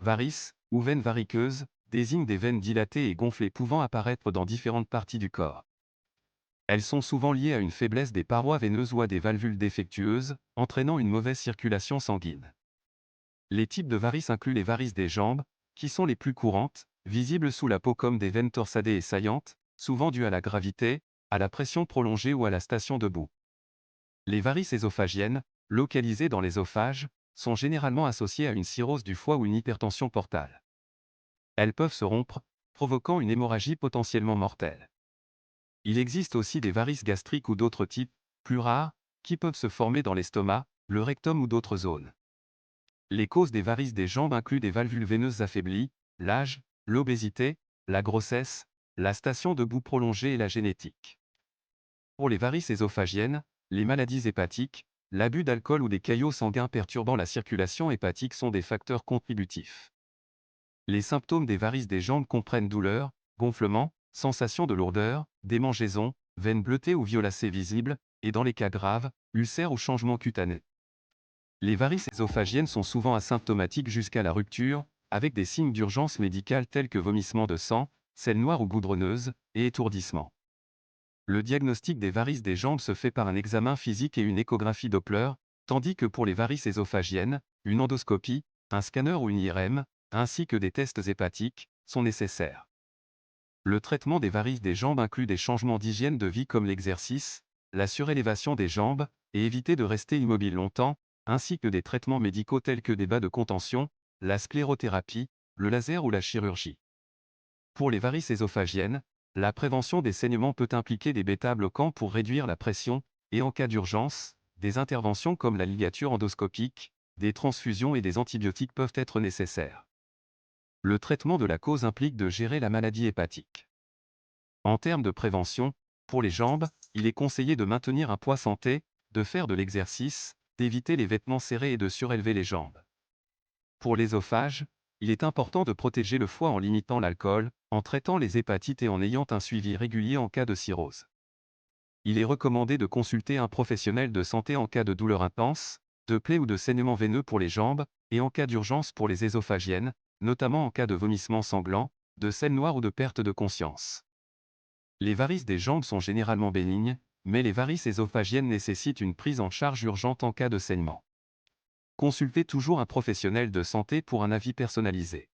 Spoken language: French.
Varices, ou veines variqueuses, désignent des veines dilatées et gonflées pouvant apparaître dans différentes parties du corps. Elles sont souvent liées à une faiblesse des parois veineuses ou à des valvules défectueuses, entraînant une mauvaise circulation sanguine. Les types de varices incluent les varices des jambes, qui sont les plus courantes, visibles sous la peau comme des veines torsadées et saillantes, souvent dues à la gravité, à la pression prolongée ou à la station debout. Les varices ésophagiennes, localisées dans l'ésophage, sont généralement associées à une cirrhose du foie ou une hypertension portale. Elles peuvent se rompre, provoquant une hémorragie potentiellement mortelle. Il existe aussi des varices gastriques ou d'autres types, plus rares, qui peuvent se former dans l'estomac, le rectum ou d'autres zones. Les causes des varices des jambes incluent des valvules veineuses affaiblies, l'âge, l'obésité, la grossesse, la station debout prolongée et la génétique. Pour les varices ésophagiennes, les maladies hépatiques, l'abus d'alcool ou des caillots sanguins perturbant la circulation hépatique sont des facteurs contributifs. Les symptômes des varices des jambes comprennent douleur, gonflement, sensation de lourdeur, démangeaisons, veines bleutées ou violacées visibles, et dans les cas graves, ulcères ou changements cutanés. Les varices ésophagiennes sont souvent asymptomatiques jusqu'à la rupture, avec des signes d'urgence médicale tels que vomissement de sang, selles noires ou goudronneuses, et étourdissement. Le diagnostic des varices des jambes se fait par un examen physique et une échographie Doppler, tandis que pour les varices ésophagiennes, une endoscopie, un scanner ou une IRM, ainsi que des tests hépatiques, sont nécessaires. Le traitement des varices des jambes inclut des changements d'hygiène de vie comme l'exercice, la surélévation des jambes, et éviter de rester immobile longtemps, ainsi que des traitements médicaux tels que des bas de contention, la sclérothérapie, le laser ou la chirurgie. Pour les varices ésophagiennes, la prévention des saignements peut impliquer des bêta-bloquants pour réduire la pression, et en cas d'urgence, des interventions comme la ligature endoscopique, des transfusions et des antibiotiques peuvent être nécessaires. Le traitement de la cause implique de gérer la maladie hépatique. En termes de prévention, pour les jambes, il est conseillé de maintenir un poids santé, de faire de l'exercice, d'éviter les vêtements serrés et de surélever les jambes. Pour l'ésophage, il est important de protéger le foie en limitant l'alcool, en traitant les hépatites et en ayant un suivi régulier en cas de cirrhose. Il est recommandé de consulter un professionnel de santé en cas de douleur intense, de plaies ou de saignements veineux pour les jambes, et en cas d'urgence pour les ésophagiennes, notamment en cas de vomissements sanglants, de selles noires ou de perte de conscience. Les varices des jambes sont généralement bénignes, mais les varices ésophagiennes nécessitent une prise en charge urgente en cas de saignement. Consultez toujours un professionnel de santé pour un avis personnalisé.